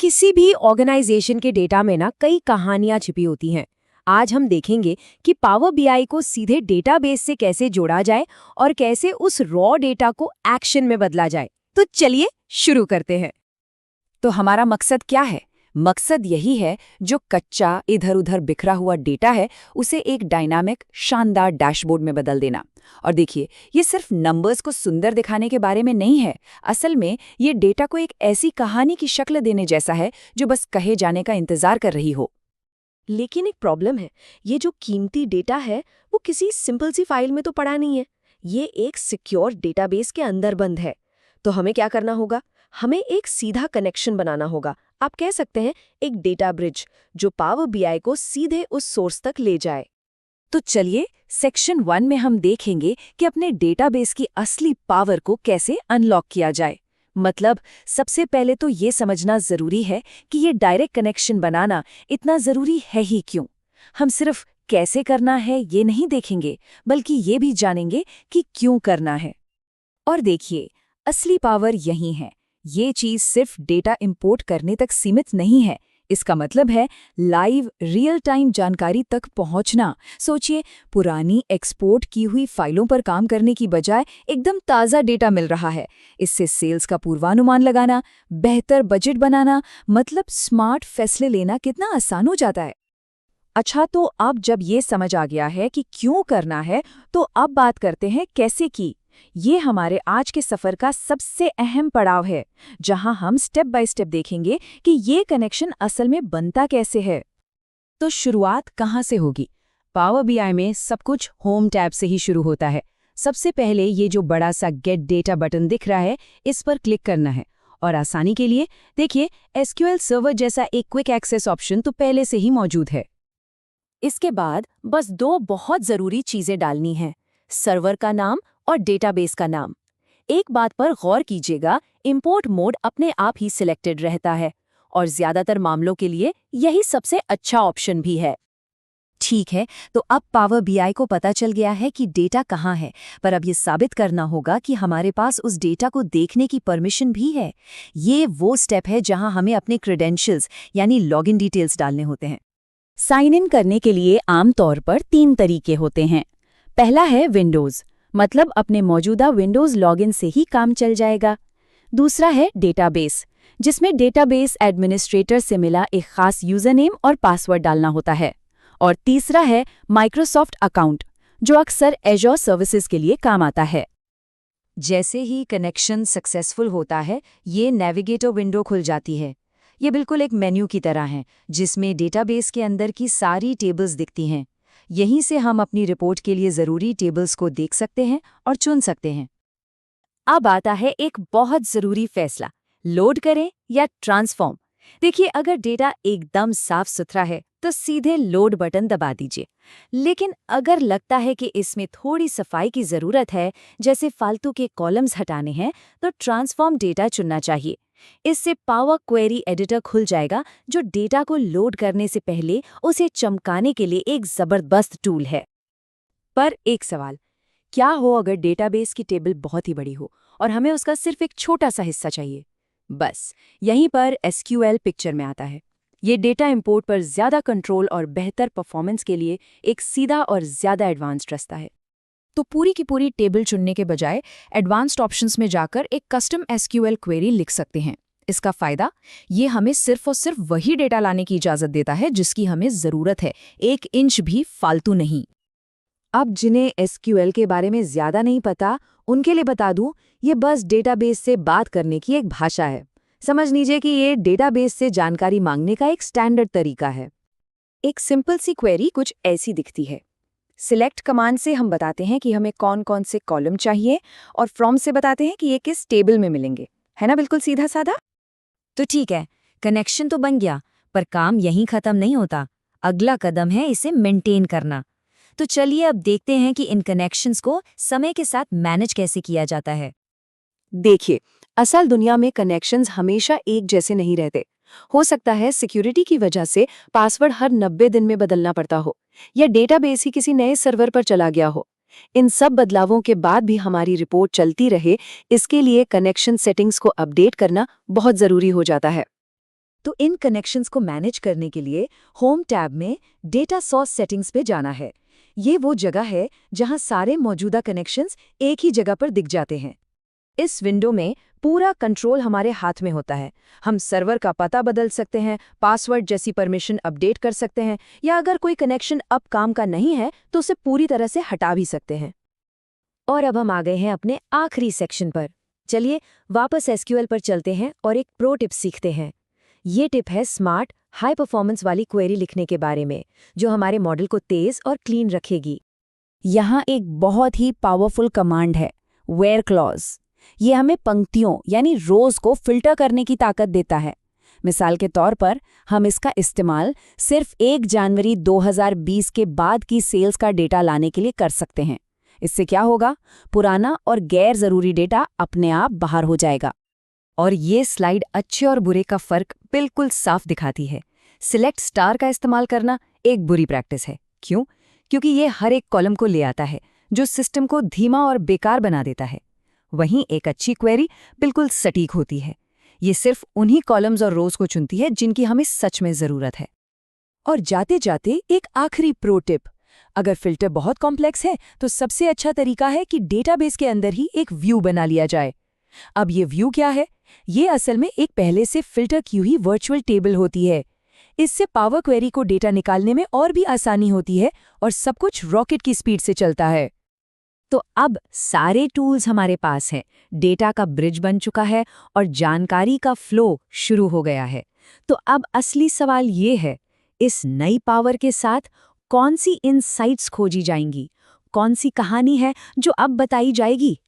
किसी भी ऑर्गेनाइजेशन के डेटा में ना कई कहानियां छिपी होती हैं। आज हम देखेंगे कि पावर बीआई को सीधे डेटाबेस से कैसे जोड़ा जाए और कैसे उस रॉ डेटा को एक्शन में बदला जाए। तो चलिए शुरू करते हैं। तो हमारा मकसद क्या है? मकसद यही है, जो कच्चा इधर उधर बिखरा हुआ डेटा है उसे एक डायनामिक शानदार डैशबोर्ड में बदल देना। और देखिए, ये सिर्फ नंबर्स को सुंदर दिखाने के बारे में नहीं है। असल में ये डेटा को एक ऐसी कहानी की शक्ल देने जैसा है जो बस कहे जाने का इंतजार कर रही हो। लेकिन एक प्रॉब्लम है, ये जो कीमती डेटा है वो किसी सिंपल सी फाइल में तो पड़ा नहीं है। ये एक सिक्योर डेटाबेस के अंदर बंद है। तो हमें क्या करना होगा? हमें एक सीधा कनेक्शन बनाना होगा। आप कह सकते हैं एक डेटा ब्रिज, जो पावर बीआई को सीधे उस सोर्स तक ले जाए। तो चलिए, सेक्शन 1 में हम देखेंगे कि अपने डेटाबेस की असली पावर को कैसे अनलॉक किया जाए। मतलब, सबसे पहले तो ये समझना जरूरी है कि ये डायरेक्ट कनेक्शन बनाना इतना जरूरी है ही क्यों। हम सिर्फ कैसे करना है ये नहीं देखेंगे, बल्कि ये भी जानेंगे कि क्यों करना है। और देखिए, असली पावर यही है। ये चीज सिर्फ डेटा इंपोर्ट करने तक सीमित नहीं है। इसका मतलब है लाइव रियल टाइम जानकारी तक पहुंचना। सोचिए, पुरानी एक्सपोर्ट की हुई फाइलों पर काम करने की बजाय एकदम ताज़ा डेटा मिल रहा है। इससे सेल्स का पूर्वानुमान लगाना, बेहतर बजट बनाना, मतलब स्मार्ट फैसले लेना कितना आसान हो जाता है। अच्छा, तो अब जब ये समझ आ गया है कि क्यों करना है, तो अब बात करते हैं कैसे की। ये हमारे आज के सफर का सबसे अहम पड़ाव है, जहां हम स्टेप बाय स्टेप देखेंगे कि ये कनेक्शन असल में बनता कैसे है। तो शुरुआत कहाँ से होगी? पावर बीआई में सब कुछ होम टैब से ही शुरू होता है। सबसे पहले ये जो बड़ा सा गेट डेटा बटन दिख रहा है, इस पर क्लिक करना है। और आसानी के लिए देखिए, एसक्यूएल सर्वर जैसा एक क्विक एक्सेस ऑप्शन तो पहले से ही मौजूद है। इसके बाद बस दो बहुत जरूरी चीजें डालनी हैं, सर्वर का नाम और डेटाबेस का नाम। एक बात पर गौर कीजिएगा, इंपोर्ट मोड अपने आप ही सिलेक्टेड रहता है और ज्यादातर मामलों के लिए यही सबसे अच्छा ऑप्शन भी है। ठीक है, तो अब पावर बीआई को पता चल गया है कि डेटा कहाँ है, पर अब ये साबित करना होगा कि हमारे पास उस डेटा को देखने की परमिशन भी है। ये वो स्टेप है जहां हमें अपने क्रेडेंशियल्स यानी लॉगिन डिटेल्स डालने होते हैं। साइन इन करने के लिए आमतौर पर 3 तरीके होते हैं। पहला है विंडोज़, मतलब अपने मौजूदा विंडोज़ लॉगिन से ही काम चल जाएगा। दूसरा है डेटाबेस, जिसमें डेटाबेस एडमिनिस्ट्रेटर से मिला एक खास यूज़रनेम और पासवर्ड डालना होता है। और तीसरा है माइक्रोसॉफ्ट अकाउंट, जो अक्सर एज़ोर सर्विसेज के लिए काम आता है। जैसे ही कनेक्शन सक्सेसफुल होता है, ये नेविगेटर विंडो खुल जाती है। ये बिल्कुल एक मेन्यू की तरह है, जिसमें डेटाबेस के अंदर की सारी टेबल्स दिखती हैं। यहीं से हम अपनी रिपोर्ट के लिए ज़रूरी टेबल्स को देख सकते हैं और चुन सकते हैं। अब आता है एक बहुत ज़रूरी फैसला, लोड करें या ट्रांसफॉर्म। देखिए, अगर डेटा एकदम साफ सुथरा है तो सीधे लोड बटन दबा दीजिए। लेकिन अगर लगता है कि इसमें थोड़ी सफाई की ज़रूरत है, जैसे फालतू के कॉलम्स हटाने हैं, तो ट्रांसफॉर्म डेटा चुनना चाहिए। इससे पावर क्वेरी एडिटर खुल जाएगा, जो डेटा को लोड करने से पहले उसे चमकाने के लिए एक ज़बरदस्त टूल है। पर एक सवाल, क्या हो अगर डेटाबेस की टेबल बहुत ही बड़ी हो और हमें उसका सिर्फ एक छोटा सा हिस्सा चाहिए? बस यहीं पर एसक्यूएल पिक्चर में आता है। ये डेटा इंपोर्ट पर ज़्यादा कंट्रोल और बेहतर परफॉर्मेंस के लिए एक सीधा और ज़्यादा एडवांस्ड रास्ता है। तो पूरी की पूरी टेबल चुनने के बजाय एडवांस्ड ऑप्शंस में जाकर एक कस्टम एसक्यूएल क्वेरी लिख सकते हैं। इसका फ़ायदा, ये हमें सिर्फ और सिर्फ वही डेटा लाने की इजाज़त देता है जिसकी हमें ज़रूरत है, 1 इंच भी फालतू नहीं। अब जिन्हें एसक्यूएल के बारे में ज़्यादा नहीं पता, उनके लिए बता दूं, ये बस डेटाबेस से बात करने की एक भाषा है। समझ लीजिए कि ये डेटाबेस से जानकारी मांगने का एक स्टैंडर्ड तरीका है। एक सिंपल सी क्वेरी कुछ ऐसी दिखती है। सिलेक्ट कमांड से हम बताते हैं कि हमें कौन कौन से कॉलम चाहिए, और फ्रॉम से बताते हैं कि ये किस टेबल में मिलेंगे। है ना, बिल्कुल सीधा साधा। तो ठीक है, कनेक्शन तो बन गया, पर काम यहीं खत्म नहीं होता। अगला कदम है इसे मेंटेन करना। तो चलिए अब देखते हैं कि इन कनेक्शंस को समय के साथ मैनेज कैसे किया जाता है। देखिए, असल दुनिया में कनेक्शंस हमेशा एक जैसे नहीं रहते। हो सकता है सिक्योरिटी की वजह से पासवर्ड हर 90 दिन में बदलना पड़ता हो, या डेटाबेस ही किसी नए सर्वर पर चला गया हो। इन सब बदलावों के बाद भी हमारी रिपोर्ट चलती रहे, इसके लिए कनेक्शन सेटिंग्स को अपडेट करना बहुत ज़रूरी हो जाता है। तो इन कनेक्शंस को मैनेज करने के लिए होम टैब में डेटा सोर्स सेटिंग्स पे जाना है। ये वो जगह है जहां सारे मौजूदा कनेक्शंस एक ही जगह पर दिख जाते हैं। इस विंडो में पूरा कंट्रोल हमारे हाथ में होता है। हम सर्वर का पता बदल सकते हैं, पासवर्ड जैसी परमिशन अपडेट कर सकते हैं, या अगर कोई कनेक्शन अब काम का नहीं है तो उसे पूरी तरह से हटा भी सकते हैं। और अब हम आ गए हैं अपने आखिरी सेक्शन पर। चलिए वापस एसक्यूएल पर चलते हैं और एक प्रो टिप सीखते हैं। ये टिप है स्मार्ट हाई परफॉर्मेंस वाली क्वेरी लिखने के बारे में, जो हमारे मॉडल को तेज और क्लीन रखेगी। यहाँ एक बहुत ही पावरफुल कमांड है, वेयर क्लॉज। ये हमें पंक्तियों यानी रोज को फिल्टर करने की ताकत देता है। मिसाल के तौर पर हम इसका इस्तेमाल सिर्फ 1 जनवरी 2020 के बाद की सेल्स का डेटा लाने के लिए कर सकते हैं। इससे क्या होगा, पुराना और गैर जरूरी डेटा अपने आप बाहर हो जाएगा। और ये स्लाइड अच्छे और बुरे का फर्क बिल्कुल साफ दिखाती है। सिलेक्ट स्टार का इस्तेमाल करना एक बुरी प्रैक्टिस है। क्यों? क्योंकि ये हर एक कॉलम को ले आता है, जो सिस्टम को धीमा और बेकार बना देता है। वहीं एक अच्छी क्वेरी बिल्कुल सटीक होती है। ये सिर्फ उन्हीं कॉलम्स और रोज को चुनती है जिनकी हमें सच में जरूरत है। और जाते जाते एक आखिरी प्रो टिप, अगर फिल्टर बहुत कॉम्प्लेक्स है तो सबसे अच्छा तरीका है कि डेटाबेस के अंदर ही एक व्यू बना लिया जाए। अब ये व्यू क्या है? ये असल में एक पहले से फिल्टर की हुई वर्चुअल टेबल होती है। इससे पावर क्वेरी को डेटा निकालने में और भी आसानी होती है और सब कुछ रॉकेट की स्पीड से चलता है। तो अब सारे टूल्स हमारे पास हैं, डेटा का ब्रिज बन चुका है और जानकारी का फ्लो शुरू हो गया है। तो अब असली सवाल ये है, इस नई पावर के साथ कौन सी इनसाइट्स खोजी जाएंगी? कौन सी कहानी है जो अब बताई जाएगी?